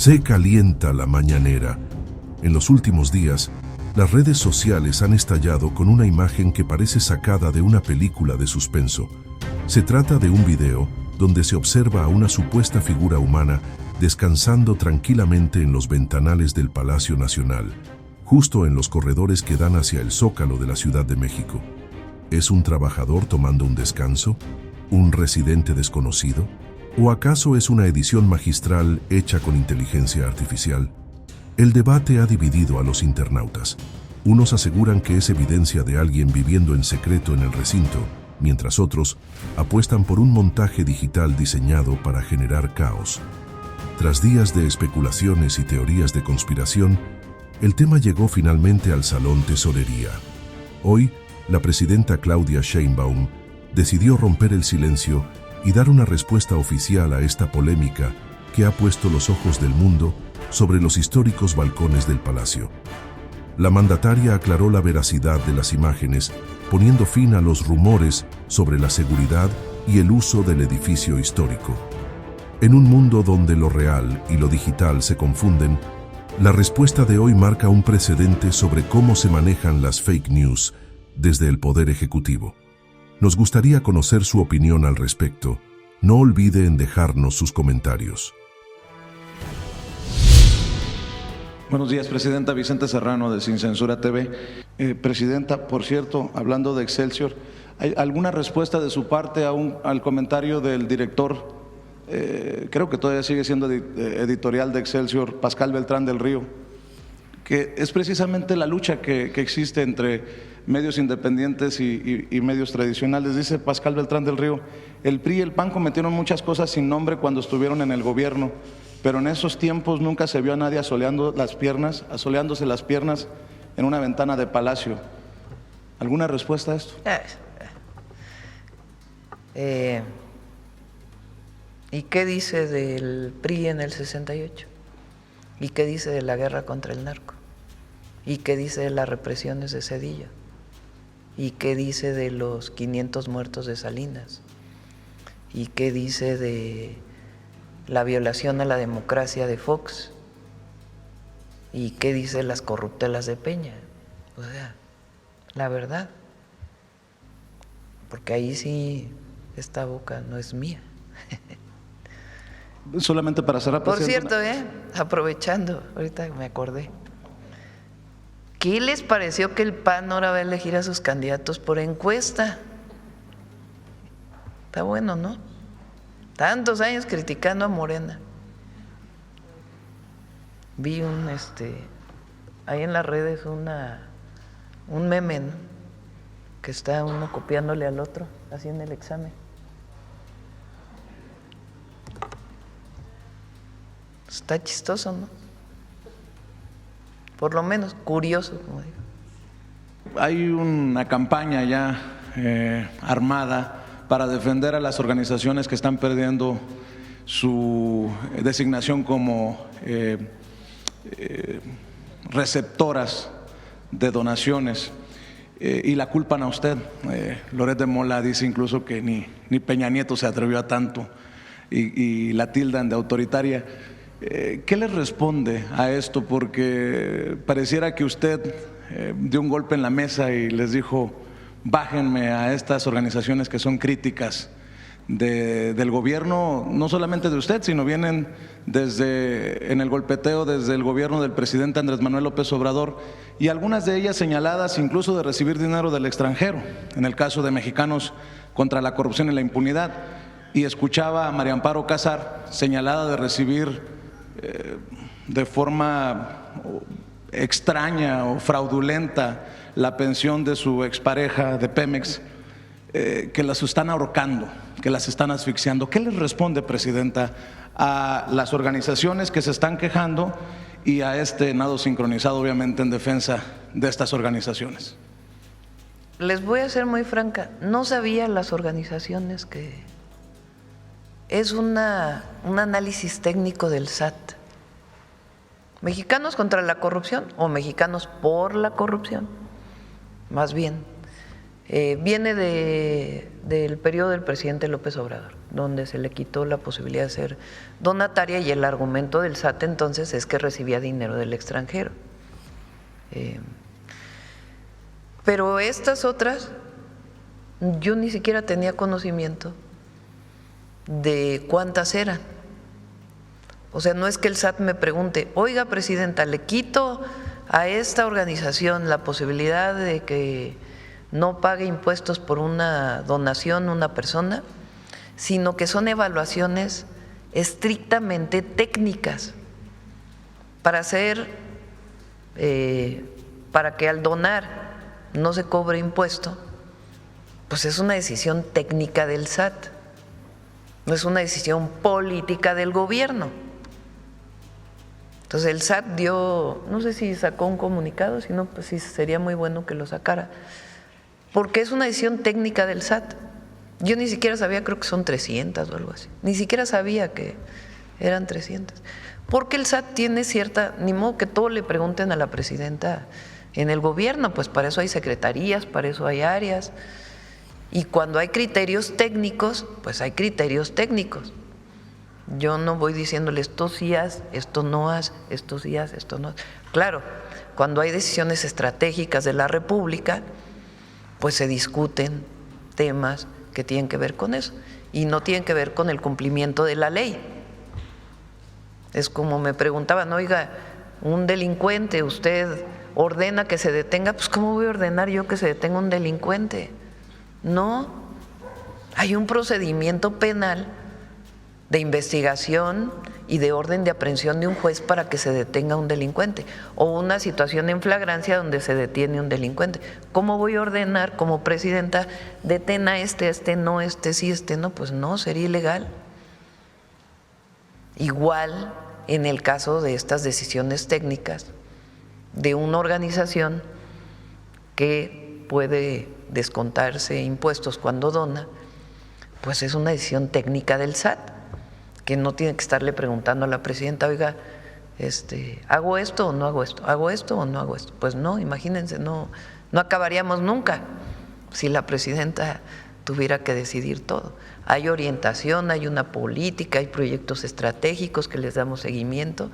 Se calienta la mañanera. En los últimos días, las redes sociales han estallado con una imagen que parece sacada de una película de suspenso. Se trata de un video donde se observa a una supuesta figura humana descansando tranquilamente en los ventanales del Palacio Nacional, justo en los corredores que dan hacia el Zócalo de la Ciudad de México. ¿Es un trabajador tomando un descanso? ¿Un residente desconocido? ¿O acaso es una edición magistral hecha con inteligencia artificial? El debate ha dividido a los internautas. Unos aseguran que es evidencia de alguien viviendo en secreto en el recinto, mientras otros apuestan por un montaje digital diseñado para generar caos. Tras días de especulaciones y teorías de conspiración, el tema llegó finalmente al Salón Tesorería. Hoy, la presidenta Claudia Sheinbaum decidió romper el silencio y dar una respuesta oficial a esta polémica que ha puesto los ojos del mundo sobre los históricos balcones del palacio. La mandataria aclaró la veracidad de las imágenes, poniendo fin a los rumores sobre la seguridad y el uso del edificio histórico. En un mundo donde lo real y lo digital se confunden, la respuesta de hoy marca un precedente sobre cómo se manejan las fake news desde el Poder Ejecutivo. Nos gustaría conocer su opinión al respecto. No olvide en dejarnos sus comentarios. Buenos días, Presidenta. Vicente Serrano, de Sin Censura TV. Presidenta, por cierto, hablando de Excelsior, ¿hay alguna respuesta de su parte al comentario del director, creo que todavía sigue siendo editorial de Excelsior, Pascal Beltrán del Río, que es precisamente la lucha que existe entre medios independientes y medios tradicionales? Dice Pascal Beltrán del Río: el PRI y el PAN cometieron muchas cosas sin nombre cuando estuvieron en el gobierno, pero en esos tiempos nunca se vio a nadie asoleándose las piernas en una ventana de palacio. ¿Alguna respuesta a esto? ¿Y qué dice del PRI en el 68? ¿Y qué dice de la guerra contra el narco? ¿Y qué dice de las represiones de Zedillo? ¿Y qué dice de los 500 muertos de Salinas? ¿Y qué dice de la violación a la democracia de Fox? ¿Y qué dice de las corruptelas de Peña? O sea, la verdad. Porque ahí sí, esta boca no es mía. Solamente para cerrar, Por Presidenta. cierto, aprovechando, ahorita me acordé. ¿Qué les pareció que el PAN ahora va a elegir a sus candidatos por encuesta? Está bueno, ¿no? Tantos años criticando a Morena. Vi ahí en las redes un meme, ¿no? Que está uno copiándole al otro, haciendo el examen. Está chistoso, ¿no? Por lo menos curioso, como digo. Hay una campaña ya armada para defender a las organizaciones que están perdiendo su designación como receptoras de donaciones y la culpan a usted. Loret de Mola dice incluso que ni Peña Nieto se atrevió a tanto y la tildan de autoritaria. ¿Qué les responde a esto? Porque pareciera que usted dio un golpe en la mesa y les dijo: bájenme a estas organizaciones que son críticas del gobierno, no solamente de usted, sino vienen en el golpeteo desde el gobierno del presidente Andrés Manuel López Obrador, y algunas de ellas señaladas incluso de recibir dinero del extranjero, en el caso de Mexicanos contra la Corrupción y la Impunidad. Y escuchaba a María Amparo Casar señalada de recibir de forma extraña o fraudulenta la pensión de su expareja de Pemex, que las están ahorcando, que las están asfixiando. ¿Qué les responde, Presidenta, a las organizaciones que se están quejando y a este nado sincronizado, obviamente, en defensa de estas organizaciones? Les voy a ser muy franca, no sabía las organizaciones que… Es un análisis técnico del SAT. Mexicanos contra la corrupción o Mexicanos por la corrupción, más bien, Viene del periodo del presidente López Obrador, donde se le quitó la posibilidad de ser donataria, y el argumento del SAT entonces es que recibía dinero del extranjero. Pero estas otras, yo ni siquiera tenía conocimiento de cuántas eran. O sea, no es que el SAT me pregunte, oiga, presidenta, le quito a esta organización la posibilidad de que no pague impuestos por una donación una persona, sino que son evaluaciones estrictamente técnicas para para que al donar no se cobre impuesto. Pues es una decisión técnica del SAT, no es una decisión política del gobierno. Entonces el SAT dio, no sé si sacó un comunicado, si no, pues sí sería muy bueno que lo sacara, porque es una decisión técnica del SAT. Yo ni siquiera sabía, creo que son 300 o algo así, ni siquiera sabía que eran 300, porque el SAT tiene cierta, ni modo que todo le pregunten a la presidenta en el gobierno, pues para eso hay secretarías, para eso hay áreas, y cuando hay criterios técnicos, pues hay criterios técnicos. Yo no voy diciéndole esto sí haz, esto no haz, esto sí haz, esto no haz. Claro, cuando hay decisiones estratégicas de la República, pues se discuten temas que tienen que ver con eso y no tienen que ver con el cumplimiento de la ley. Es como me preguntaban, oiga, un delincuente, usted ordena que se detenga, pues ¿cómo voy a ordenar yo que se detenga un delincuente? No, hay un procedimiento penal de investigación y de orden de aprehensión de un juez para que se detenga un delincuente, o una situación en flagrancia donde se detiene un delincuente. ¿Cómo voy a ordenar como presidenta, detén a este no, este sí, este no? Pues no, sería ilegal. Igual en el caso de estas decisiones técnicas de una organización que puede descontarse impuestos cuando dona, pues es una decisión técnica del SAT, que no tiene que estarle preguntando a la presidenta, oiga, ¿hago esto o no hago esto? ¿Hago esto o no hago esto? Pues no, imagínense, no acabaríamos nunca si la presidenta tuviera que decidir todo. Hay orientación, hay una política, hay proyectos estratégicos que les damos seguimiento,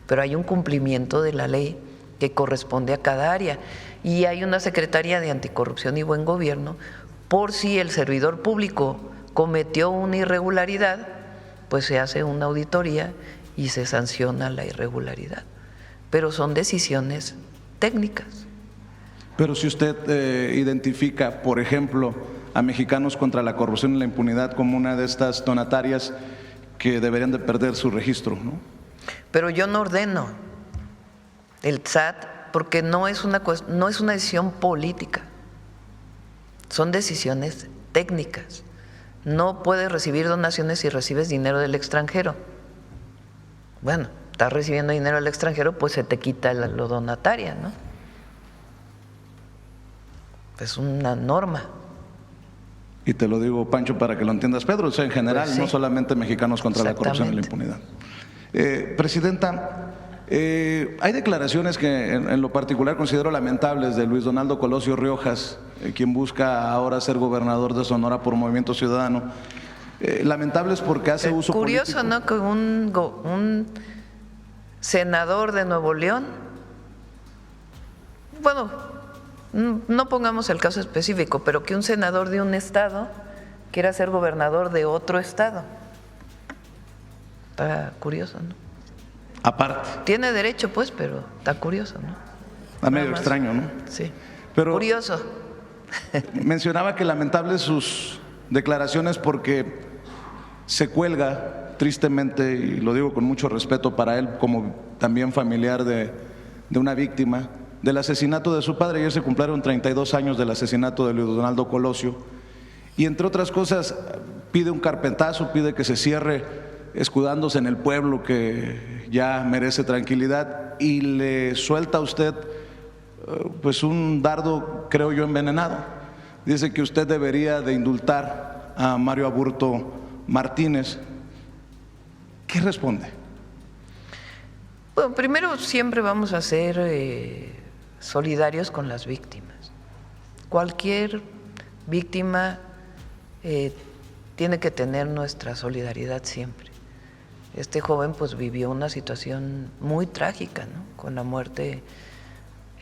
pero hay un cumplimiento de la ley que corresponde a cada área, y hay una Secretaría de Anticorrupción y Buen Gobierno por si el servidor público cometió una irregularidad, pues se hace una auditoría y se sanciona la irregularidad, pero son decisiones técnicas. Pero si usted identifica, por ejemplo, a Mexicanos contra la Corrupción y la Impunidad como una de estas donatarias que deberían de perder su registro, ¿no? Pero yo no ordeno el SAT, porque no es una decisión política, son decisiones técnicas. No puedes recibir donaciones si recibes dinero del extranjero. Bueno, estás recibiendo dinero del extranjero, pues se te quita lo donataria, ¿no? Es una norma. Y te lo digo, Pancho, para que lo entiendas, Pedro, o sea, en general, pues sí, no solamente Mexicanos contra la Corrupción y la Impunidad. Presidenta, hay declaraciones que en lo particular considero lamentables de Luis Donaldo Colosio Riojas, quien busca ahora ser gobernador de Sonora por Movimiento Ciudadano. Lamentables porque hace uso curioso, político. ¿no? Que un senador de Nuevo León, bueno, no pongamos el caso específico, pero que un senador de un estado quiera ser gobernador de otro estado. Está curioso, ¿no? Aparte. Tiene derecho, pues, pero está curioso, ¿no? Está medio extraño, ¿no? Sí. Pero curioso. Mencionaba que lamentables sus declaraciones porque se cuelga tristemente, y lo digo con mucho respeto para él como también familiar de una víctima, del asesinato de su padre. Ayer se cumplieron 32 años del asesinato de Luis Donaldo Colosio, y entre otras cosas pide un carpetazo, pide que se cierre, escudándose en el pueblo que ya merece tranquilidad, y le suelta a usted pues un dardo, creo yo, envenenado. Dice que usted debería de indultar a Mario Aburto Martínez. ¿Qué responde? Bueno, primero siempre vamos a ser solidarios con las víctimas. Cualquier víctima tiene que tener nuestra solidaridad siempre. Este joven pues vivió una situación muy trágica, ¿no? Con la muerte,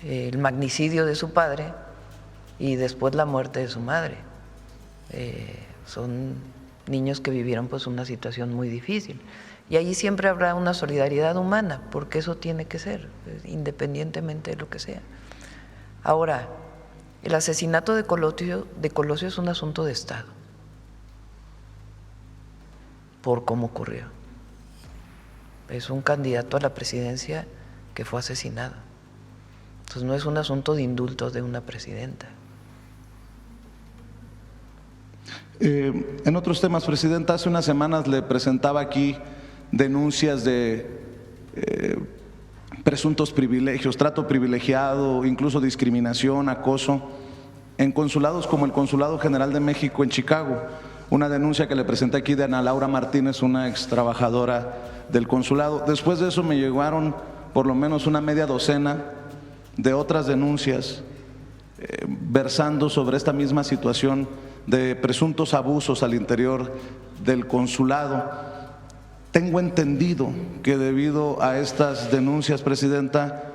el magnicidio de su padre y después la muerte de su madre. Son niños que vivieron pues una situación muy difícil. Y allí siempre habrá una solidaridad humana, porque eso tiene que ser, independientemente de lo que sea. Ahora, el asesinato de Colosio es un asunto de Estado, por cómo ocurrió. Es un candidato a la presidencia que fue asesinado. Entonces no es un asunto de indultos de una presidenta. En otros temas, Presidenta, hace unas semanas le presentaba aquí denuncias de presuntos privilegios, trato privilegiado, incluso discriminación, acoso, en consulados como el Consulado General de México en Chicago. Una denuncia que le presenté aquí de Ana Laura Martínez, una ex trabajadora del consulado. Después de eso me llegaron por lo menos una media docena de otras denuncias versando sobre esta misma situación de presuntos abusos al interior del consulado. Tengo entendido que debido a estas denuncias, Presidenta,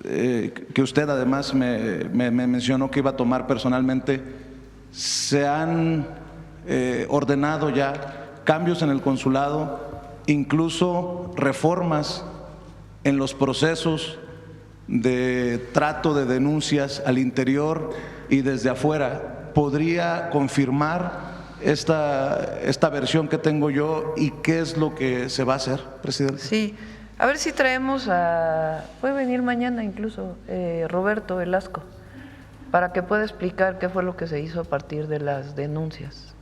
que usted además me mencionó que iba a tomar personalmente, se han ordenado ya cambios en el consulado, incluso reformas en los procesos de trato de denuncias al interior y desde afuera. ¿Podría confirmar esta versión que tengo yo y qué es lo que se va a hacer, Presidente? Sí, a ver si traemos puede venir mañana incluso, Roberto Velasco, para que pueda explicar qué fue lo que se hizo a partir de las denuncias.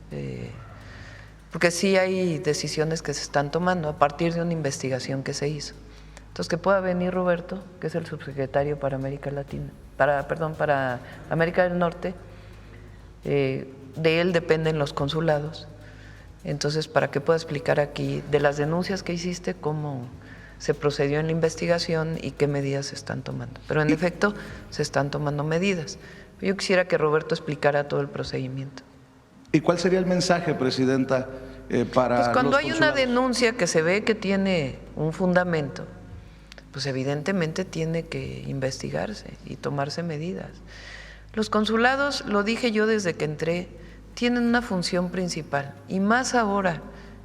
Porque sí hay decisiones que se están tomando a partir de una investigación que se hizo. Entonces, que pueda venir Roberto, que es el subsecretario para América Latina, para América del Norte, de él dependen los consulados. Entonces, para que pueda explicar aquí de las denuncias que hiciste, cómo se procedió en la investigación y qué medidas se están tomando. Pero en efecto, se están tomando medidas. Yo quisiera que Roberto explicara todo el procedimiento. ¿Y cuál sería el mensaje, Presidenta, para pues cuando los hay consulados? una denuncia que se ve que tiene un fundamento, pues evidentemente tiene que investigarse y tomarse medidas. Los consulados, lo dije yo desde que entré, tienen una función principal, y más ahora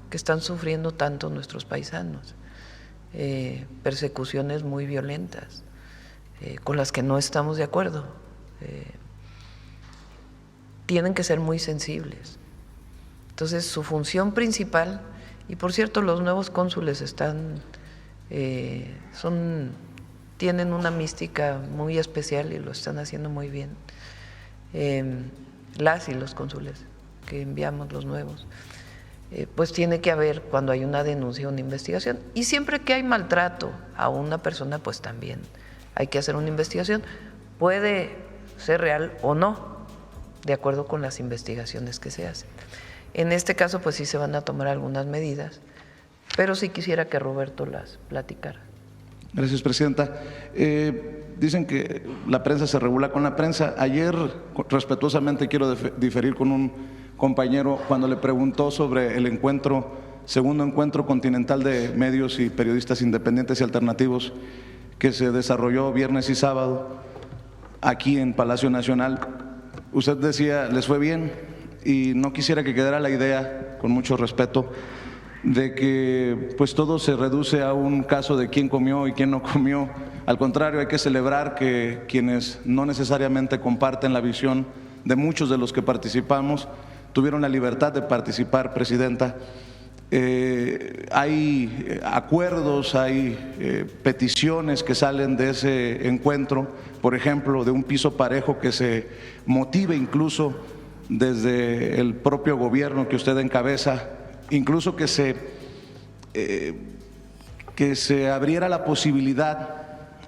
que están sufriendo tanto nuestros paisanos, persecuciones muy violentas, con las que no estamos de acuerdo. Tienen que ser muy sensibles. Entonces, su función principal, y por cierto, los nuevos cónsules tienen una mística muy especial y lo están haciendo muy bien. Las y los cónsules que enviamos, los nuevos, pues tiene que haber, cuando hay una denuncia, una investigación. Y siempre que hay maltrato a una persona, pues también hay que hacer una investigación. Puede ser real o no, de acuerdo con las investigaciones que se hacen. En este caso, pues sí se van a tomar algunas medidas, pero sí quisiera que Roberto las platicara. Gracias, Presidenta. Dicen que la prensa se regula con la prensa. Ayer, respetuosamente, quiero diferir con un compañero cuando le preguntó sobre el segundo encuentro continental de medios y periodistas independientes y alternativos que se desarrolló viernes y sábado aquí en Palacio Nacional. Usted decía, les fue bien, y no quisiera que quedara la idea, con mucho respeto, de que pues todo se reduce a un caso de quién comió y quién no comió. Al contrario, hay que celebrar que quienes no necesariamente comparten la visión de muchos de los que participamos tuvieron la libertad de participar, Presidenta. Hay acuerdos, hay peticiones que salen de ese encuentro, por ejemplo, de un piso parejo que se motive incluso desde el propio gobierno que usted encabeza, incluso que se abriera la posibilidad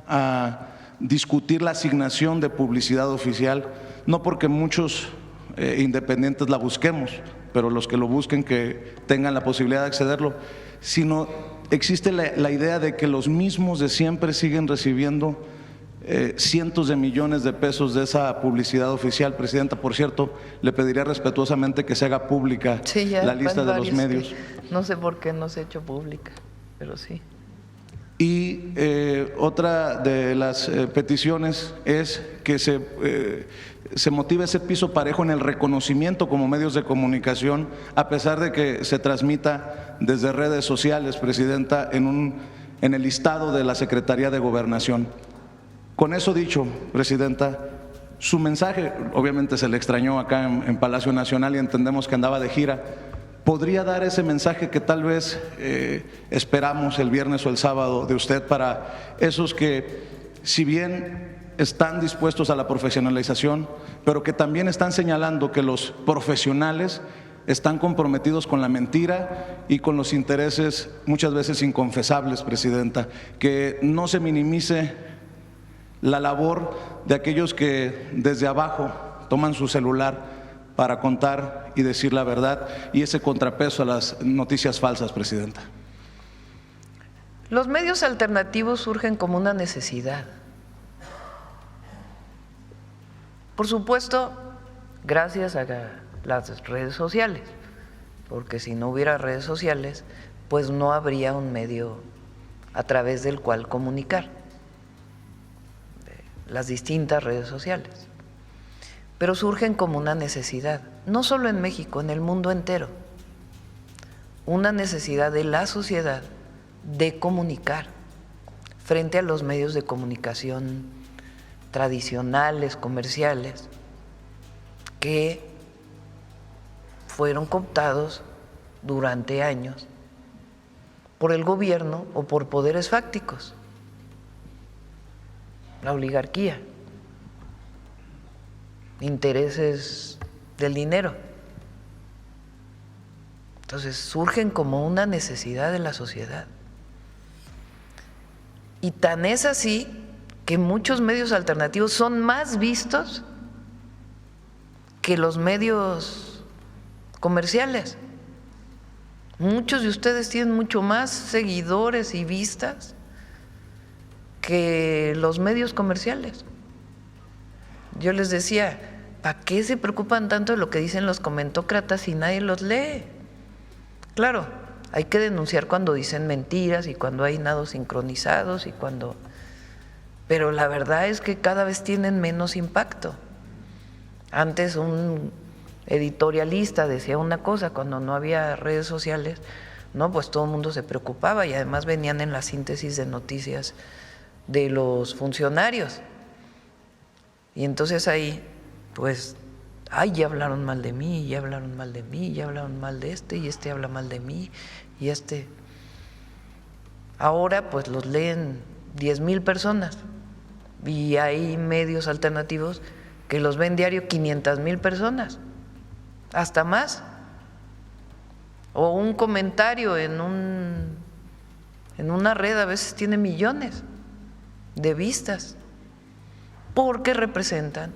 a discutir la asignación de publicidad oficial, no porque muchos independientes la busquemos, pero los que lo busquen que tengan la posibilidad de accederlo, sino existe la idea de que los mismos de siempre siguen recibiendo cientos de millones de pesos de esa publicidad oficial. Presidenta, por cierto, le pediría respetuosamente que se haga pública la lista de los medios. No sé por qué no se ha hecho pública, pero sí. Y otra de las peticiones es que se motive ese piso parejo en el reconocimiento como medios de comunicación, a pesar de que se transmita desde redes sociales, Presidenta, en el listado de la Secretaría de Gobernación. Con eso dicho, Presidenta, su mensaje, obviamente se le extrañó acá en Palacio Nacional y entendemos que andaba de gira. ¿Podría dar ese mensaje que tal vez esperamos el viernes o el sábado de usted para esos que, si bien están dispuestos a la profesionalización, pero que también están señalando que los profesionales están comprometidos con la mentira y con los intereses muchas veces inconfesables, Presidenta? Que no se minimice la labor de aquellos que desde abajo toman su celular para contar y decir la verdad, y ese contrapeso a las noticias falsas, Presidenta. Los medios alternativos surgen como una necesidad. Por supuesto, gracias a las redes sociales, porque si no hubiera redes sociales, pues no habría un medio a través del cual comunicar, las distintas redes sociales. Pero surgen como una necesidad, no solo en México, en el mundo entero. Una necesidad de la sociedad de comunicar frente a los medios de comunicación tradicionales, comerciales, que fueron cooptados durante años por el gobierno o por poderes fácticos, la oligarquía, intereses del dinero. Entonces surgen como una necesidad de la sociedad. Y tan es así que muchos medios alternativos son más vistos que los medios comerciales. Muchos de ustedes tienen mucho más seguidores y vistas que los medios comerciales. Yo les decía, ¿para qué se preocupan tanto de lo que dicen los comentócratas si nadie los lee? Claro, hay que denunciar cuando dicen mentiras y cuando hay nados sincronizados y cuando… Pero la verdad es que cada vez tienen menos impacto. Antes un editorialista decía una cosa cuando no había redes sociales, no, pues todo el mundo se preocupaba y además venían en la síntesis de noticias de los funcionarios. Y entonces ahí, pues, ay, ya hablaron mal de mí, ya hablaron mal de mí, ya hablaron mal de este, y este habla mal de mí, y este… Ahora, pues, los leen 10,000 personas y hay medios alternativos que los ven diario 500,000 personas, hasta más. O un comentario en una red a veces tiene millones de vistas, porque representan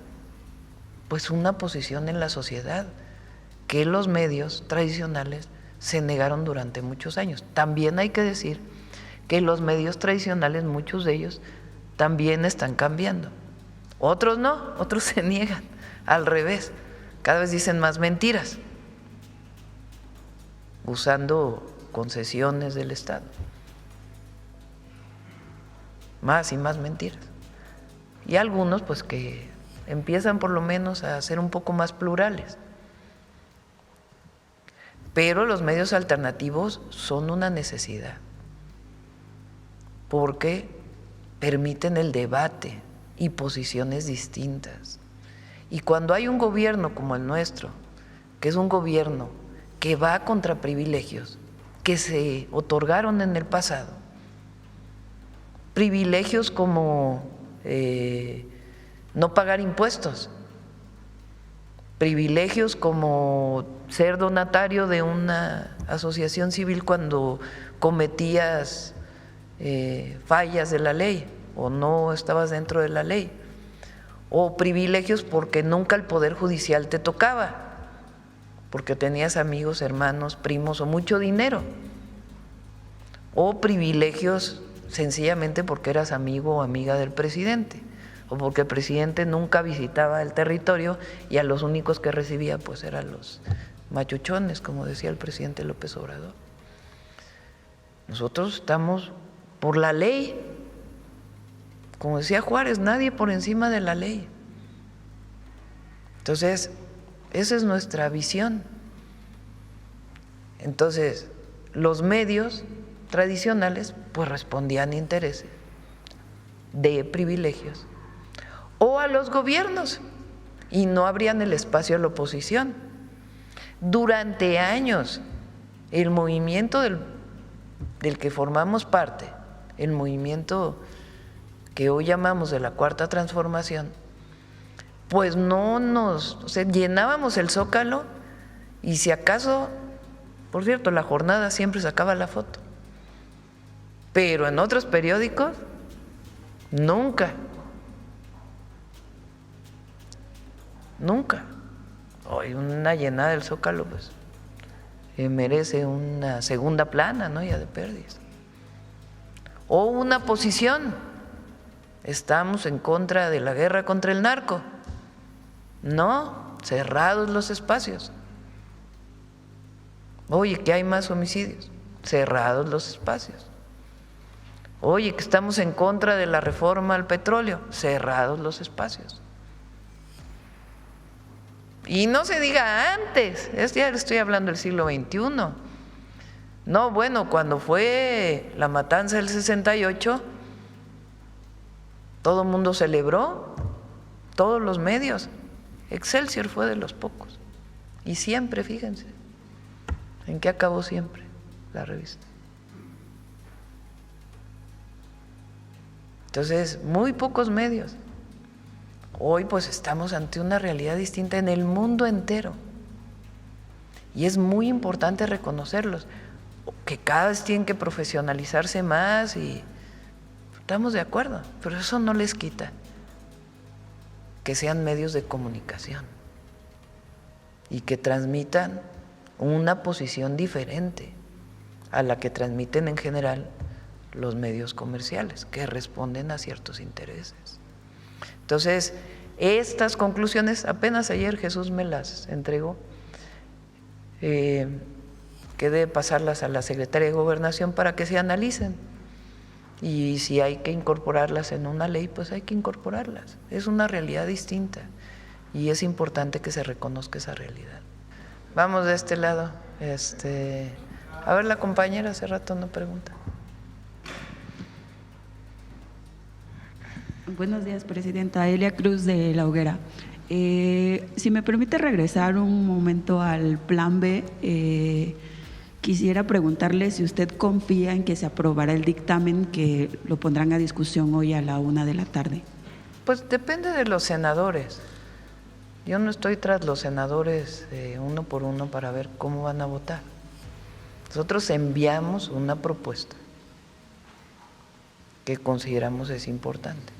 pues una posición en la sociedad que los medios tradicionales se negaron durante muchos años. También hay que decir que los medios tradicionales, muchos de ellos, también están cambiando. Otros no, otros se niegan, al revés, cada vez dicen más mentiras, usando concesiones del Estado. Más y más mentiras. Y algunos pues que empiezan por lo menos a ser un poco más plurales. Pero los medios alternativos son una necesidad, porque permiten el debate y posiciones distintas. Y cuando hay un gobierno como el nuestro, que es un gobierno que va contra privilegios que se otorgaron en el pasado, privilegios como no pagar impuestos, privilegios como ser donatario de una asociación civil cuando cometías fallas de la ley o no estabas dentro de la ley, o privilegios porque nunca el Poder Judicial te tocaba, porque tenías amigos, hermanos, primos o mucho dinero, o privilegios sencillamente porque eras amigo o amiga del presidente. o porque el presidente nunca visitaba el territorio y a los únicos que recibía pues eran los machuchones, como decía el presidente López Obrador. Nosotros estamos por la ley, como decía Juárez, nadie por encima de la ley. Entonces, esa es nuestra visión. Entonces, los medios tradicionales pues respondían a intereses de privilegios o a los gobiernos y no abrían el espacio a la oposición. Durante años, el movimiento del que formamos parte, el movimiento que hoy llamamos de la Cuarta Transformación, pues llenábamos el Zócalo y si acaso, por cierto, la Jornada siempre sacaba la foto, pero en otros periódicos nunca. Hoy una llenada del Zócalo pues merece una segunda plana, ¿no? Ya de pérdidas. O una posición, estamos en contra de la guerra contra el narco. No, cerrados los espacios. Oye, que hay más homicidios, cerrados los espacios. Oye, que estamos en contra de la reforma al petróleo, cerrados los espacios. Y no se diga antes, ya estoy hablando del siglo XXI. No, bueno, cuando fue la matanza del 68, todo el mundo celebró, todos los medios. Excelsior fue de los pocos. Y siempre, fíjense, ¿en qué acabó siempre la revista? Entonces, muy pocos medios. Hoy pues estamos ante una realidad distinta en el mundo entero y es muy importante reconocerlos, que cada vez tienen que profesionalizarse más y estamos de acuerdo, pero eso no les quita que sean medios de comunicación y que transmitan una posición diferente a la que transmiten en general los medios comerciales, que responden a ciertos intereses. Entonces, estas conclusiones, apenas ayer Jesús me las entregó, que debe pasarlas a la Secretaría de Gobernación para que se analicen. Y si hay que incorporarlas en una ley, pues hay que incorporarlas. Es una realidad distinta y es importante que se reconozca esa realidad. Vamos de este lado. A ver, la compañera hace rato una pregunta. Buenos días, Presidenta. Elia Cruz de La Hoguera. Si me permite regresar un momento al Plan B, quisiera preguntarle si usted confía en que se aprobará el dictamen que lo pondrán a discusión hoy a la 1:00 p.m. Pues depende de los senadores. Yo no estoy tras los senadores uno por uno para ver cómo van a votar. Nosotros enviamos una propuesta que consideramos es importante,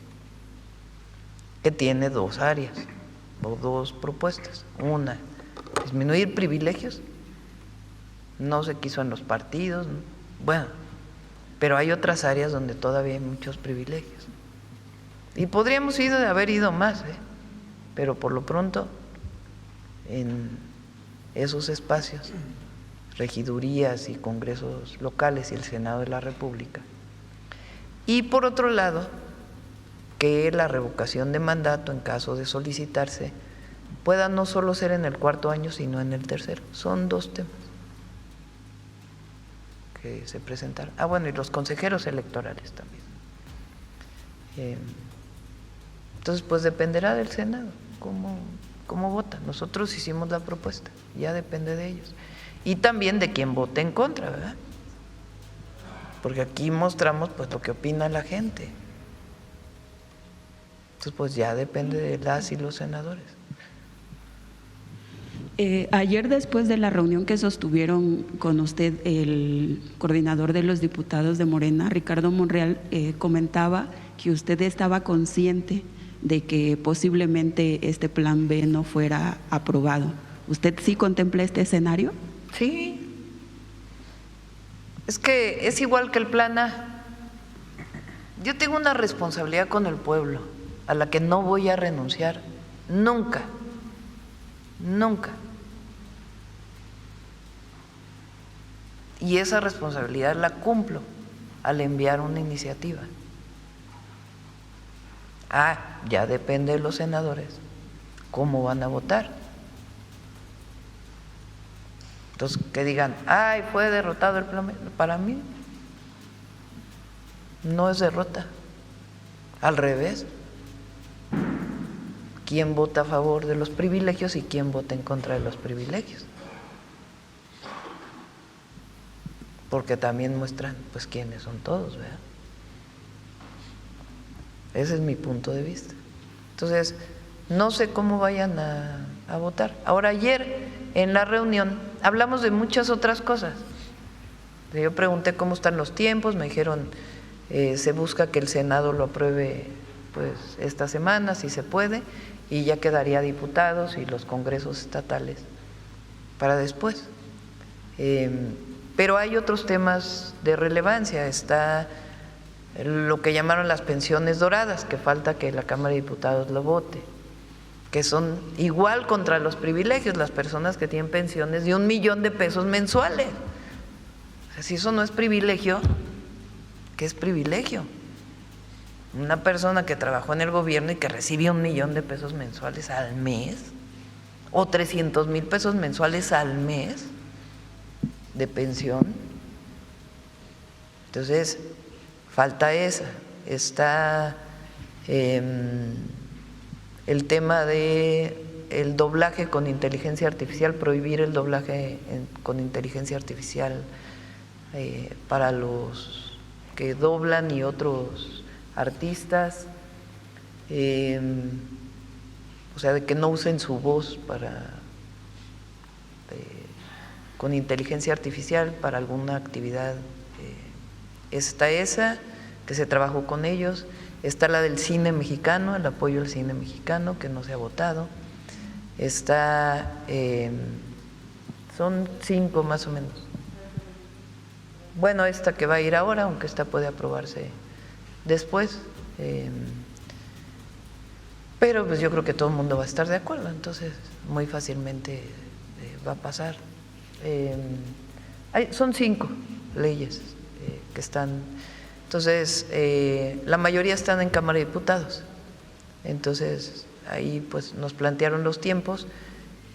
que tiene dos áreas o dos propuestas. Una, disminuir privilegios. No se quiso en los partidos, bueno, pero hay otras áreas donde todavía hay muchos privilegios. Y podríamos haber ido más, pero por lo pronto en esos espacios, regidurías y congresos locales y el Senado de la República. Y por otro lado, que la revocación de mandato en caso de solicitarse pueda no solo ser en el 4º año, sino en el 3º. Son dos temas que se presentaron. Bueno, y los consejeros electorales también. Entonces, pues dependerá del Senado cómo vota. Nosotros hicimos la propuesta, ya depende de ellos. Y también de quien vote en contra, ¿verdad? Porque aquí mostramos pues lo que opina la gente. Entonces, pues ya depende de las y los senadores. Ayer, después de la reunión que sostuvieron con usted, el coordinador de los diputados de Morena, Ricardo Monreal, comentaba que usted estaba consciente de que posiblemente este plan B no fuera aprobado. ¿Usted sí contempla este escenario? Sí. Es que es igual que el plan A. Yo tengo una responsabilidad con el pueblo a la que no voy a renunciar nunca, nunca. Y esa responsabilidad la cumplo al enviar una iniciativa. Ya depende de los senadores cómo van a votar. Entonces, que digan, fue derrotado el plan B. Para mí no es derrota, al revés. ¿Quién vota a favor de los privilegios y quién vota en contra de los privilegios? Porque también muestran, pues, quiénes son todos, ¿verdad? Ese es mi punto de vista. Entonces, no sé cómo vayan a votar. Ahora, ayer en la reunión hablamos de muchas otras cosas. Yo pregunté cómo están los tiempos, me dijeron se busca que el Senado lo apruebe pues esta semana, si se puede, y ya quedaría diputados y los congresos estatales para después. Pero hay otros temas de relevancia. Está lo que llamaron las pensiones doradas, que falta que la Cámara de Diputados lo vote, que son igual contra los privilegios, las personas que tienen pensiones de $1,000,000 mensuales. O sea, si eso no es privilegio, ¿qué es privilegio? Una persona que trabajó en el gobierno y que recibe $1,000,000 mensuales al mes, o 300,000 pesos mensuales al mes de pensión. Entonces, falta esa. Está el tema de el doblaje con inteligencia artificial, prohibir el doblaje con inteligencia artificial para los que doblan y otros artistas, o sea, de que no usen su voz con inteligencia artificial para alguna actividad. Está esa, que se trabajó con ellos. Está la del cine mexicano, el apoyo al cine mexicano, que no se ha votado. Está, son 5 más o menos. Bueno, esta que va a ir ahora, aunque esta puede aprobarse después. Pero pues yo creo que todo el mundo va a estar de acuerdo, entonces muy fácilmente va a pasar. Son 5 leyes que están, entonces la mayoría están en Cámara de Diputados. Entonces ahí pues nos plantearon los tiempos.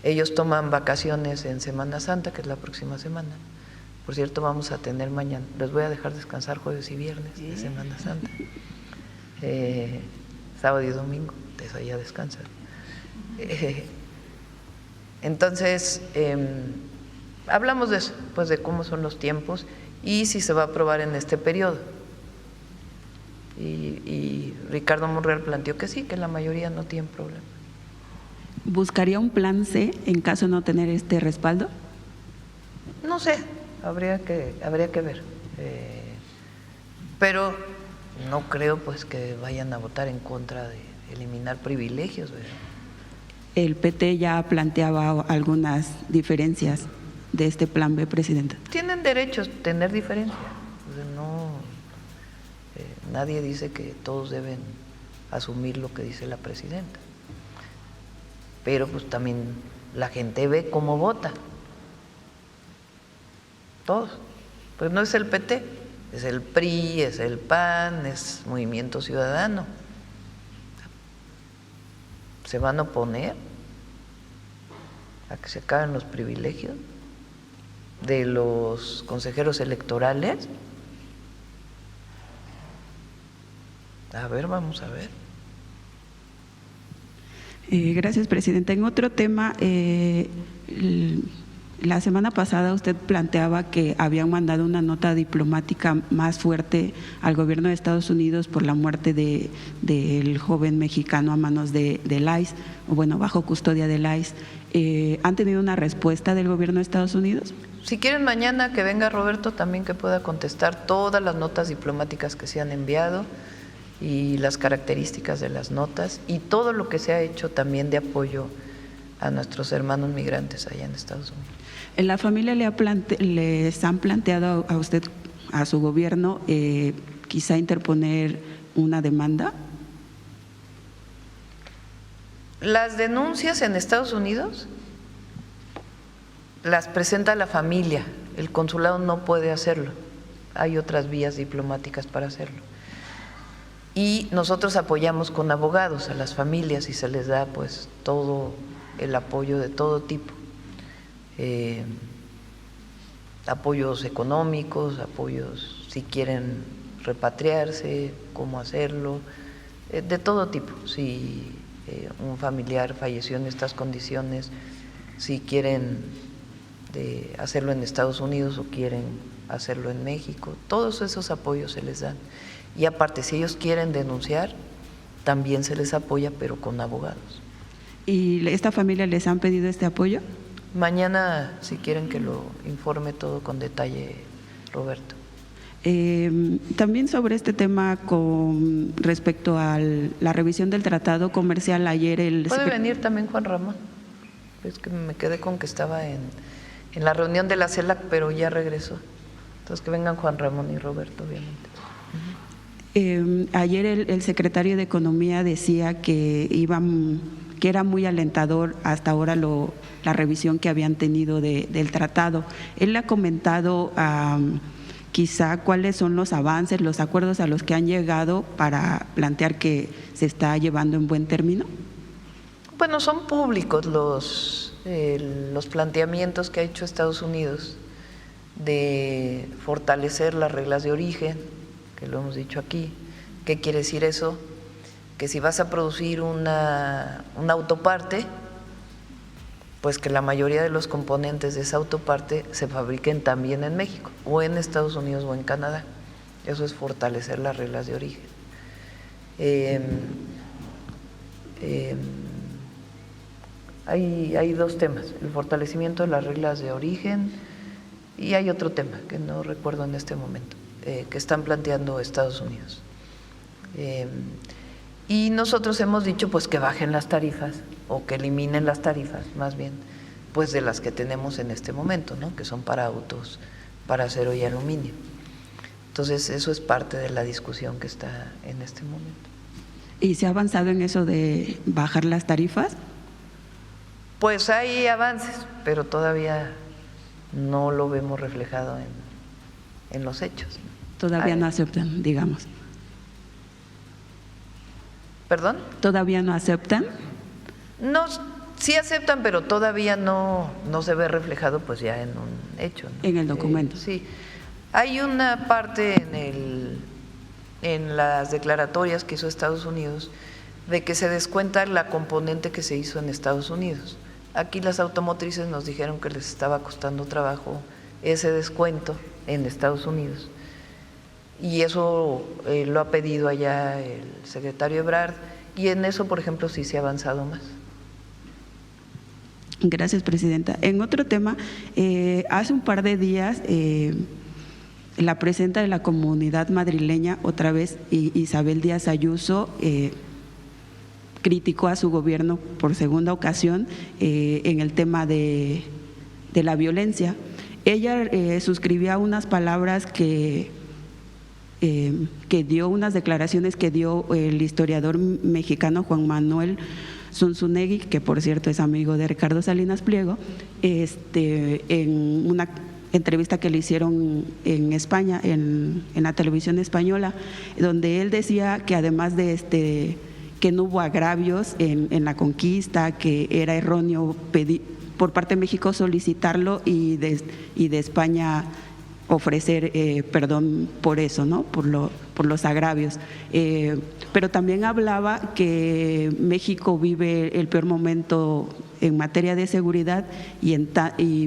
Ellos toman vacaciones en Semana Santa, que es la próxima semana. Por cierto, vamos a tener mañana, les voy a dejar descansar jueves y viernes de Semana Santa, sábado y domingo, eso ya descansan. Entonces, hablamos de eso, pues de cómo son los tiempos y si se va a aprobar en este periodo. Y Ricardo Monreal planteó que sí, que la mayoría no tiene problema. ¿Buscaría un plan C en caso de no tener este respaldo? No sé, habría que ver, pero no creo pues que vayan a votar en contra de eliminar privilegios, ¿verdad? El PT ya planteaba algunas diferencias de este plan B, Presidenta. Tienen derecho a tener diferencias, o sea, no, nadie dice que todos deben asumir lo que dice la Presidenta, pero pues también la gente ve cómo vota. Todos, pues no es el PT, es el PRI, es el PAN, es Movimiento Ciudadano. ¿Se van a oponer a que se acaben los privilegios de los consejeros electorales? A ver, vamos a ver. Gracias, Presidenta. En otro tema, la semana pasada usted planteaba que habían mandado una nota diplomática más fuerte al gobierno de Estados Unidos por la muerte del joven mexicano a manos del ICE, o bueno, bajo custodia del ICE. ¿Han tenido una respuesta del gobierno de Estados Unidos? Si quieren mañana que venga Roberto también, que pueda contestar todas las notas diplomáticas que se han enviado y las características de las notas y todo lo que se ha hecho también de apoyo a nuestros hermanos migrantes allá en Estados Unidos. ¿En la familia les han planteado a usted, a su gobierno, quizá interponer una demanda? Las denuncias en Estados Unidos las presenta la familia, el consulado no puede hacerlo, hay otras vías diplomáticas para hacerlo. Y nosotros apoyamos con abogados a las familias y se les da pues todo el apoyo de todo tipo, apoyos económicos, apoyos si quieren repatriarse, cómo hacerlo, de todo tipo. Si un familiar falleció en estas condiciones, si quieren hacerlo en Estados Unidos o quieren hacerlo en México, todos esos apoyos se les dan. Y aparte, si ellos quieren denunciar, también se les apoya, pero con abogados. ¿Y esta familia les han pedido este apoyo? Mañana, si quieren que lo informe todo con detalle, Roberto. También sobre este tema con respecto a la revisión del tratado comercial, ayer Puede venir también Juan Ramón. Es que me quedé con que estaba en la reunión de la CELAC, pero ya regresó. Entonces que vengan Juan Ramón y Roberto, obviamente. Ayer el secretario de Economía decía que era muy alentador hasta ahora la revisión que habían tenido del tratado. Él le ha comentado quizá cuáles son los avances, los acuerdos a los que han llegado para plantear que se está llevando en buen término. Bueno, son públicos los planteamientos que ha hecho Estados Unidos de fortalecer las reglas de origen, que lo hemos dicho aquí. ¿Qué quiere decir eso? Que si vas a producir una autoparte, pues que la mayoría de los componentes de esa autoparte se fabriquen también en México, o en Estados Unidos o en Canadá. Eso es fortalecer las reglas de origen. Hay dos temas, el fortalecimiento de las reglas de origen y hay otro tema que no recuerdo en este momento, que están planteando Estados Unidos. Y nosotros hemos dicho pues que bajen las tarifas o que eliminen las tarifas, más bien, pues de las que tenemos en este momento, ¿no? Que son para autos, para acero y aluminio. Entonces, eso es parte de la discusión que está en este momento. ¿Y se ha avanzado en eso de bajar las tarifas? Pues hay avances, pero todavía no lo vemos reflejado en los hechos. Todavía no aceptan, digamos. ¿Perdón? ¿Todavía no aceptan? No, sí aceptan, pero todavía no se ve reflejado pues ya en un hecho, ¿no? En el documento. Sí. Hay una parte en las declaratorias que hizo Estados Unidos de que se descuenta la componente que se hizo en Estados Unidos. Aquí las automotrices nos dijeron que les estaba costando trabajo ese descuento en Estados Unidos. Y eso lo ha pedido allá el secretario Ebrard, y en eso, por ejemplo, sí se ha avanzado más. Gracias, presidenta. En otro tema, hace un par de días, la presidenta de la comunidad madrileña, otra vez Isabel Díaz Ayuso, criticó a su gobierno por segunda ocasión en el tema de la violencia. Ella suscribía unas palabras que dio, unas declaraciones que dio el historiador mexicano Juan Manuel Zunzunegui, que por cierto es amigo de Ricardo Salinas Pliego, en una entrevista que le hicieron en España, en la televisión española, donde él decía que además de que no hubo agravios en la conquista, que era erróneo por parte de México solicitarlo y de España ofrecer perdón por eso, ¿no? Por los agravios. Pero también hablaba que México vive el peor momento en materia de seguridad y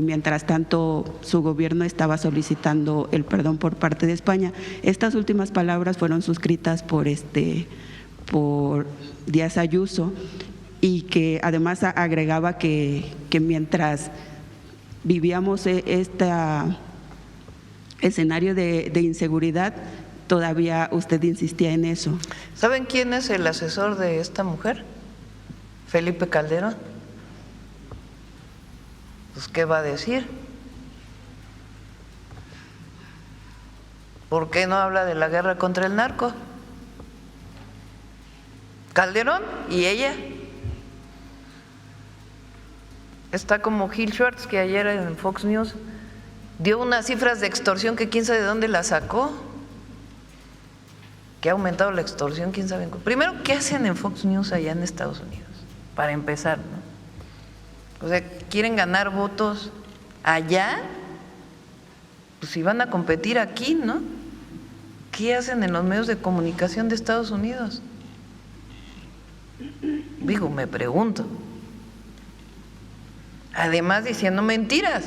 mientras tanto su gobierno estaba solicitando el perdón por parte de España. Estas últimas palabras fueron suscritas por Díaz Ayuso, y que además agregaba que mientras vivíamos escenario de inseguridad, todavía usted insistía en eso. ¿Saben quién es el asesor de esta mujer? Felipe Calderón. Pues, ¿qué va a decir? ¿Por qué no habla de la guerra contra el narco? Calderón y ella. Está como Gil Schwartz, que ayer en Fox News dio unas cifras de extorsión que quién sabe de dónde la sacó, que ha aumentado la extorsión, quién sabe. Primero, ¿qué hacen en Fox News allá en Estados Unidos? Para empezar, ¿no? O sea, quieren ganar votos allá, pues si van a competir aquí, ¿no? ¿Qué hacen en los medios de comunicación de Estados Unidos? Digo, me pregunto. Además diciendo mentiras,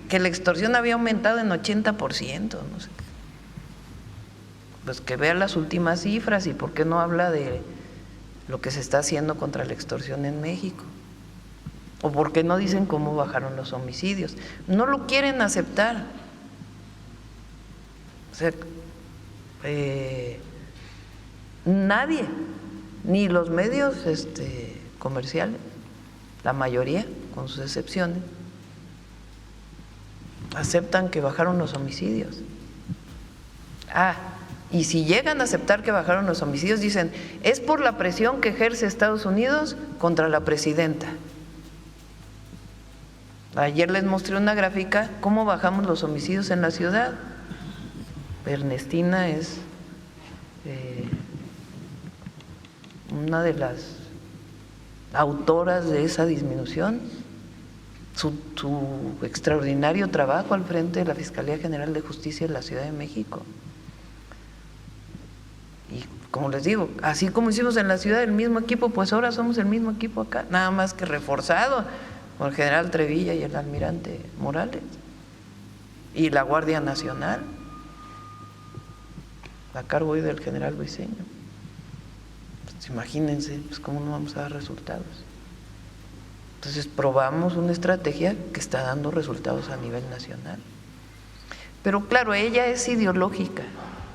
que la extorsión había aumentado en 80%, no sé qué. Pues que vea las últimas cifras y por qué no habla de lo que se está haciendo contra la extorsión en México. O por qué no dicen cómo bajaron los homicidios. No lo quieren aceptar. O sea, nadie, ni los medios comerciales, la mayoría, con sus excepciones, aceptan que bajaron los homicidios. Y si llegan a aceptar que bajaron los homicidios, dicen, es por la presión que ejerce Estados Unidos contra la presidenta. Ayer les mostré una gráfica, cómo bajamos los homicidios en la ciudad. Ernestina es una de las autoras de esa disminución. Su extraordinario trabajo al frente de la Fiscalía General de Justicia de la Ciudad de México. Y como les digo, así como hicimos en la ciudad el mismo equipo, pues ahora somos el mismo equipo acá, nada más que reforzado por el general Trevilla y el almirante Morales y la Guardia Nacional, a cargo hoy del general Briceño. Pues imagínense, pues cómo no vamos a dar resultados. Entonces probamos una estrategia que está dando resultados a nivel nacional. Pero claro, ella es ideológica,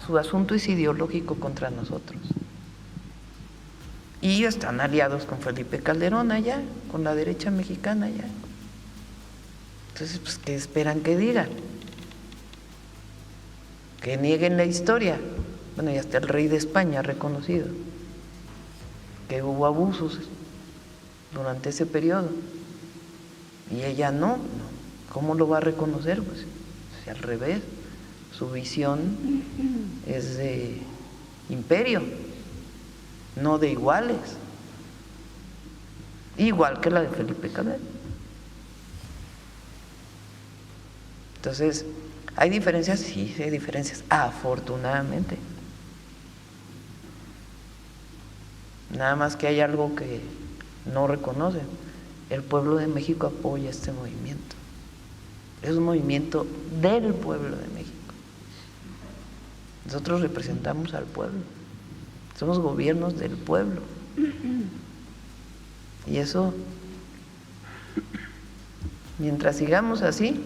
su asunto es ideológico contra nosotros. Y están aliados con Felipe Calderón allá, con la derecha mexicana allá. Entonces, pues, ¿qué esperan que digan? Que nieguen la historia. Bueno, y hasta el rey de España ha reconocido que hubo abusos durante ese periodo. Y ella no. ¿Cómo lo va a reconocer? Pues al revés. Su visión es de imperio, no de iguales, igual que la de Felipe Calderón. Entonces, ¿hay diferencias? Sí, hay diferencias, afortunadamente. Nada más que hay algo que no reconocen. El pueblo de México apoya este movimiento. Es un movimiento del pueblo de México. Nosotros representamos al pueblo, somos gobiernos del pueblo. Y eso, mientras sigamos así,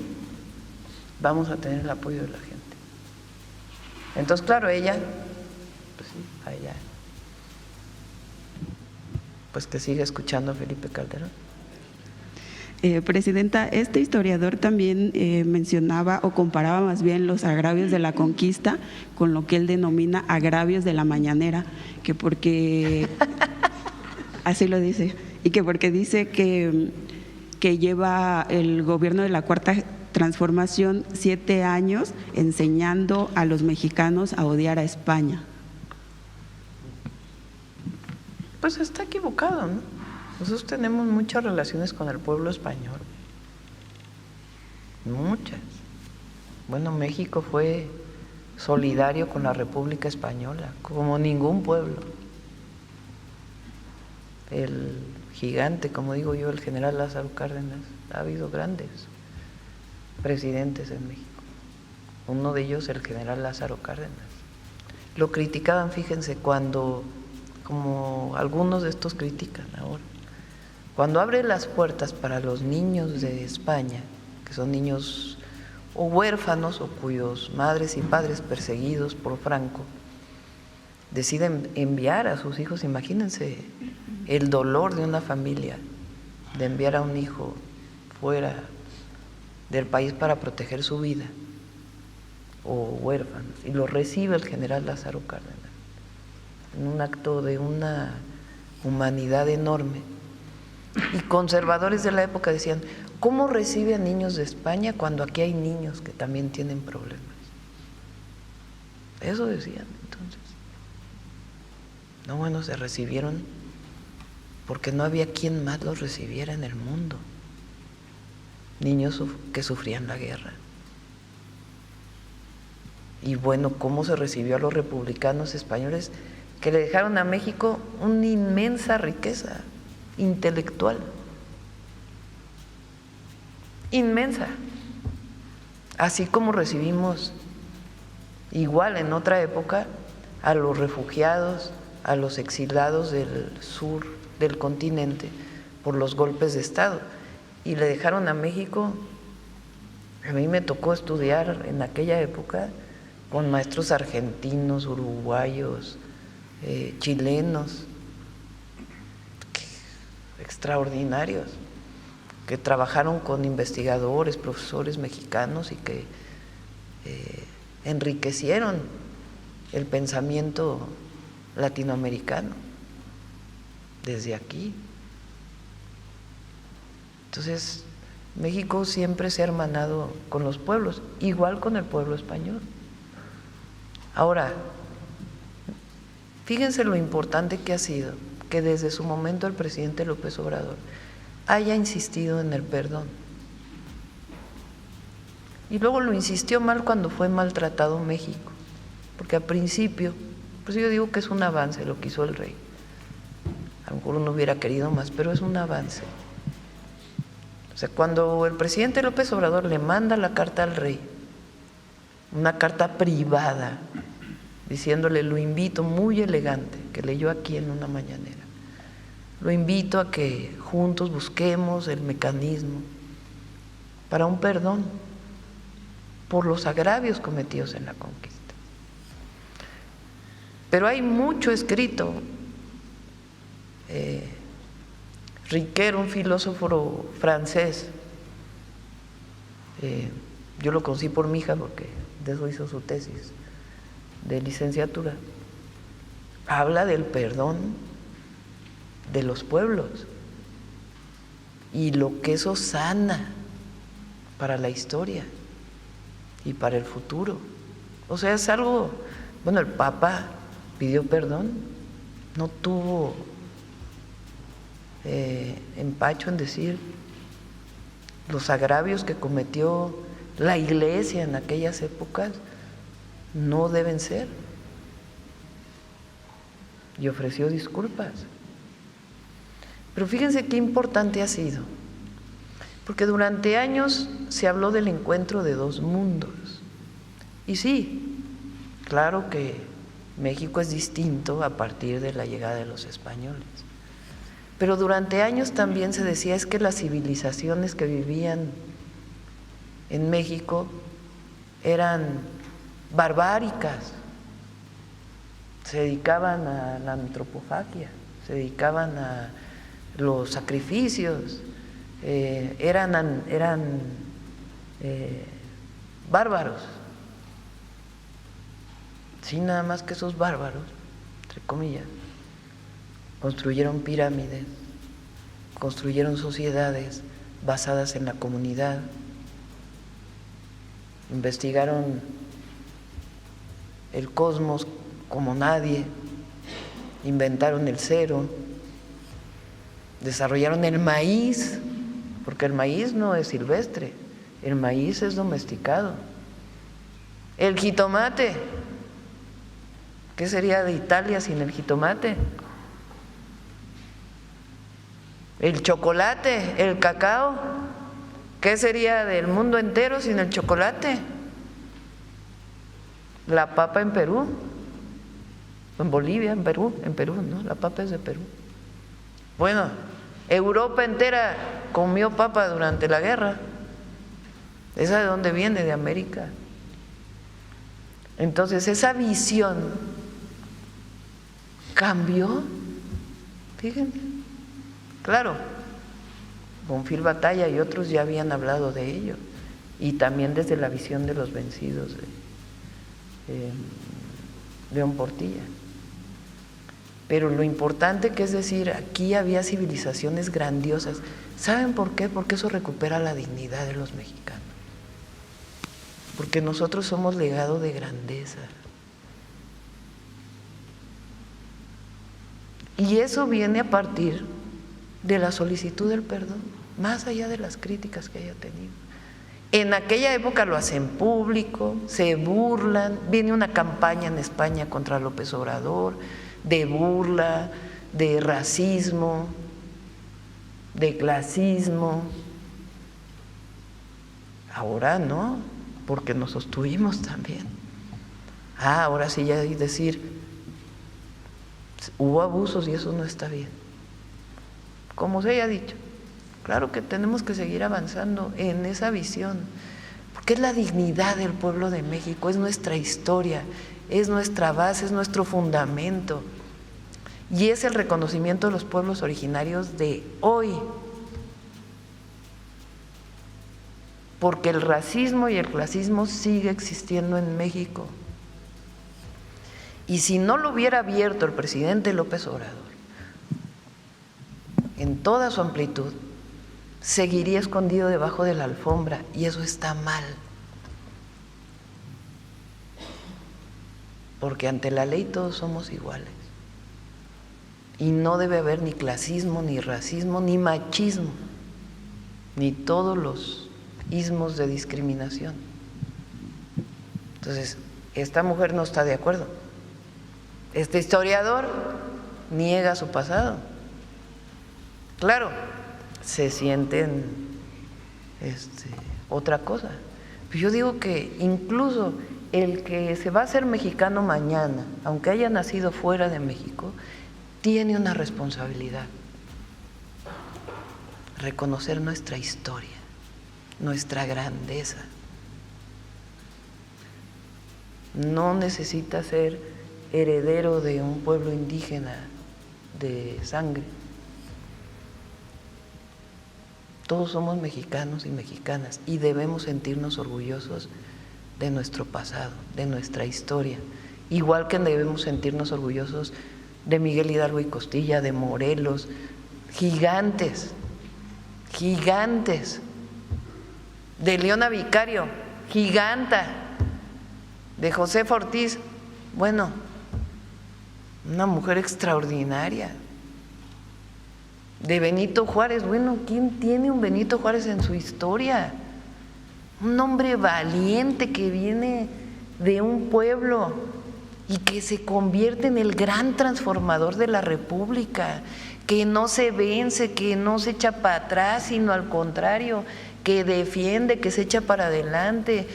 vamos a tener el apoyo de la gente. Entonces, claro, ella, pues sí, a ella, pues que siga escuchando a Felipe Calderón. Presidenta, este historiador también mencionaba o comparaba más bien los agravios de la conquista con lo que él denomina agravios de la mañanera, que porque, así lo dice, y que porque dice que lleva el gobierno de la Cuarta Transformación 7 años enseñando a los mexicanos a odiar a España. Pues está equivocado, ¿no? Nosotros tenemos muchas relaciones con el pueblo español, muchas. Bueno, México fue solidario con la República Española, como ningún pueblo. El gigante, como digo yo, el general Lázaro Cárdenas, ha habido grandes presidentes en México. Uno de ellos, el general Lázaro Cárdenas. Lo criticaban, fíjense, cuando, como algunos de estos critican ahora, cuando abre las puertas para los niños de España, que son niños o huérfanos o cuyos madres y padres perseguidos por Franco deciden enviar a sus hijos, imagínense el dolor de una familia de enviar a un hijo fuera del país para proteger su vida, o huérfanos, y lo recibe el general Lázaro Cárdenas en un acto de una humanidad enorme. Y conservadores de la época decían, ¿Cómo recibe a niños de España cuando aquí hay niños que también tienen problemas? Eso decían entonces. No, bueno, se recibieron porque no había quien más los recibiera en el mundo. Niños que sufrían la guerra. Y bueno, ¿cómo se recibió a los republicanos españoles que le dejaron a México una inmensa riqueza intelectual? Inmensa. Así como recibimos igual en otra época a los refugiados, a los exilados del sur del continente por los golpes de Estado, y le dejaron a México. A mí me tocó estudiar en aquella época con maestros argentinos, uruguayos, chilenos, extraordinarios, que trabajaron con investigadores, profesores mexicanos y que enriquecieron el pensamiento latinoamericano desde aquí. Entonces, México siempre se ha hermanado con los pueblos, igual con el pueblo español. Ahora, fíjense lo importante que ha sido que desde su momento el presidente López Obrador haya insistido en el perdón. Y luego lo insistió mal cuando fue maltratado México, porque al principio, pues yo digo que es un avance lo que hizo el rey. A lo mejor uno hubiera querido más, pero es un avance. O sea, cuando el presidente López Obrador le manda la carta al rey, una carta privada, diciéndole, lo invito, muy elegante, que leyó aquí en una mañanera, lo invito a que juntos busquemos el mecanismo para un perdón por los agravios cometidos en la conquista. Pero hay mucho escrito. Riquet, un filósofo francés, yo lo conocí por mi hija porque de eso hizo su tesis de licenciatura, habla del perdón de los pueblos y lo que eso sana para la historia y para el futuro. O sea, es algo, bueno, el Papa pidió perdón, no tuvo empacho en decir los agravios que cometió la Iglesia en aquellas épocas no deben ser, y ofreció disculpas. Pero fíjense qué importante ha sido, porque durante años se habló del encuentro de dos mundos, y sí, claro que México es distinto a partir de la llegada de los españoles. Pero durante años también se decía es que las civilizaciones que vivían en México eran barbáricas, se dedicaban a la antropofagia, se dedicaban a los sacrificios, eran bárbaros. Sí, nada más que esos bárbaros, entre comillas, construyeron pirámides, construyeron sociedades basadas en la comunidad, investigaron el cosmos como nadie, inventaron el cero, desarrollaron el maíz, porque el maíz no es silvestre, el maíz es domesticado. El jitomate, ¿qué sería de Italia sin el jitomate? El chocolate, el cacao, ¿qué sería del mundo entero sin el chocolate? La papa en Perú, en Bolivia, en Perú, ¿no? La papa es de Perú. Bueno, Europa entera comió papa durante la guerra. ¿Esa de dónde viene? De América. Entonces, esa visión cambió, fíjense. Claro, Bonfil Batalla y otros ya habían hablado de ello, y también desde la visión de los vencidos de León Portilla. Pero lo importante que es decir, aquí había civilizaciones grandiosas. ¿Saben por qué? Porque eso recupera la dignidad de los mexicanos. Porque nosotros somos legado de grandeza. Y eso viene a partir de la solicitud del perdón, más allá de las críticas que haya tenido. En aquella época lo hacen público, se burlan, viene una campaña en España contra López Obrador, de burla, de racismo, de clasismo. Ahora no, porque nos sostuvimos también. Ahora sí ya hay decir, hubo abusos y eso no está bien. Como se haya dicho, claro que tenemos que seguir avanzando en esa visión, porque es la dignidad del pueblo de México, es nuestra historia, es nuestra base, es nuestro fundamento. Y es el reconocimiento de los pueblos originarios de hoy. Porque el racismo y el clasismo sigue existiendo en México. Y si no lo hubiera abierto el presidente López Obrador, en toda su amplitud, seguiría escondido debajo de la alfombra, y eso está mal. Porque ante la ley todos somos iguales. Y no debe haber ni clasismo, ni racismo, ni machismo, ni todos los ismos de discriminación. Entonces, esta mujer no está de acuerdo. Este historiador niega su pasado. Claro, se sienten otra cosa. Pero yo digo que incluso el que se va a hacer mexicano mañana, aunque haya nacido fuera de México, tiene una responsabilidad: reconocer nuestra historia, nuestra grandeza. No necesita ser heredero de un pueblo indígena de sangre. Todos somos mexicanos y mexicanas y debemos sentirnos orgullosos de nuestro pasado, de nuestra historia, igual que debemos sentirnos orgullosos de Miguel Hidalgo y Costilla, de Morelos, gigantes, gigantes, de Leona Vicario, giganta, de Josefa Ortiz, bueno, una mujer extraordinaria, de Benito Juárez, bueno, ¿quién tiene un Benito Juárez en su historia? Un hombre valiente que viene de un pueblo y que se convierte en el gran transformador de la República, que no se vence, que no se echa para atrás, sino al contrario, que defiende, que se echa para adelante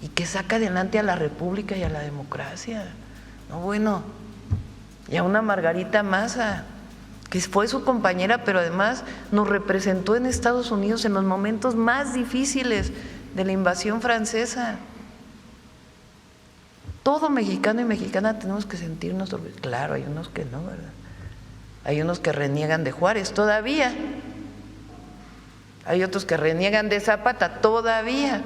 y que saca adelante a la República y a la democracia. No, bueno, y a una Margarita Maza, que fue su compañera, pero además nos representó en Estados Unidos en los momentos más difíciles de la invasión francesa. Todo mexicano y mexicana tenemos que sentirnos orgullosos. Claro, hay unos que no, ¿verdad? Hay unos que reniegan de Juárez todavía. Hay otros que reniegan de Zapata todavía.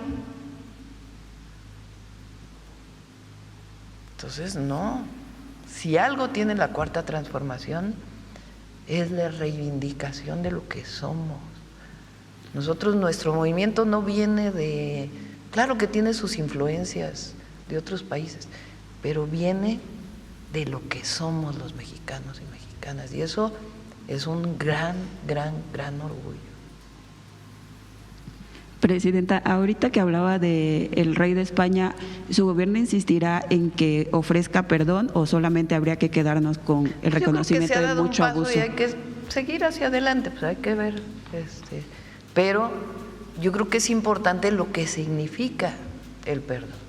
Entonces, no. Si algo tiene la Cuarta Transformación, es la reivindicación de lo que somos. Nosotros, nuestro movimiento no viene de… Claro que tiene sus influencias de otros países, pero viene de lo que somos los mexicanos y mexicanas, y eso es un gran orgullo. Presidenta, ahorita que hablaba del rey de España, ¿su gobierno insistirá en que ofrezca perdón o solamente habría que quedarnos con el reconocimiento de mucho abuso? Y hay que seguir hacia adelante, pues hay que ver, pero yo creo que es importante lo que significa el perdón.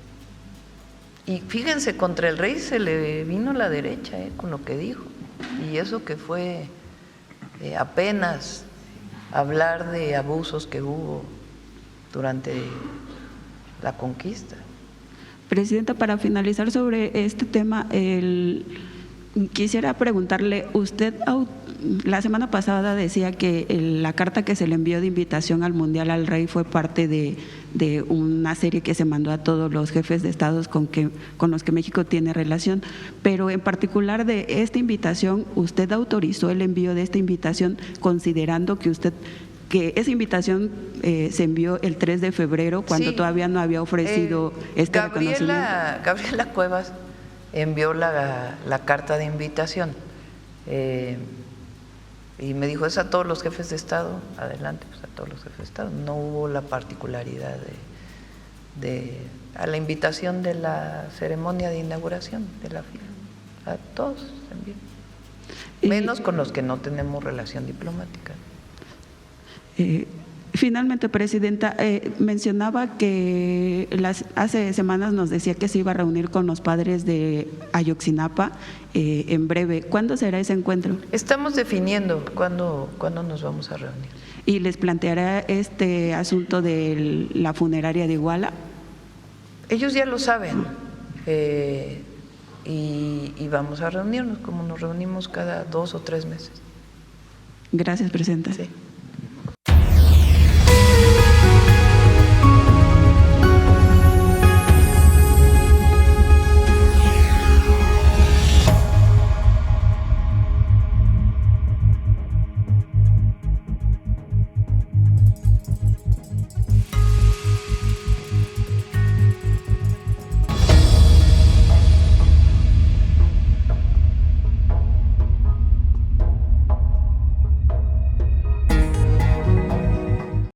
Y fíjense, contra el rey se le vino la derecha con lo que dijo, y eso que fue apenas hablar de abusos que hubo durante la conquista. Presidenta, para finalizar sobre este tema, Quisiera preguntarle, usted la semana pasada decía que la carta que se le envió de invitación al Mundial al Rey fue parte de una serie que se mandó a todos los jefes de estados con los que México tiene relación, pero en particular de esta invitación, ¿usted autorizó el envío de esta invitación considerando que esa invitación se envió el 3 de febrero cuando Sí. todavía no había ofrecido este reconocimiento? Gabriela Cuevas envió la carta de invitación y me dijo, es a todos los jefes de Estado, adelante, pues a todos los jefes de Estado. No hubo la particularidad a la invitación de la ceremonia de inauguración de la FIFA. A todos se envió, menos con los que no tenemos relación diplomática. Finalmente, Presidenta, mencionaba que hace semanas nos decía que se iba a reunir con los padres de Ayotzinapa en breve. ¿Cuándo será ese encuentro? Estamos definiendo cuándo nos vamos a reunir. ¿Y les planteará este asunto de la funeraria de Iguala? Ellos ya lo saben y vamos a reunirnos como nos reunimos cada 2 o 3 meses. Gracias, Presidenta. Sí.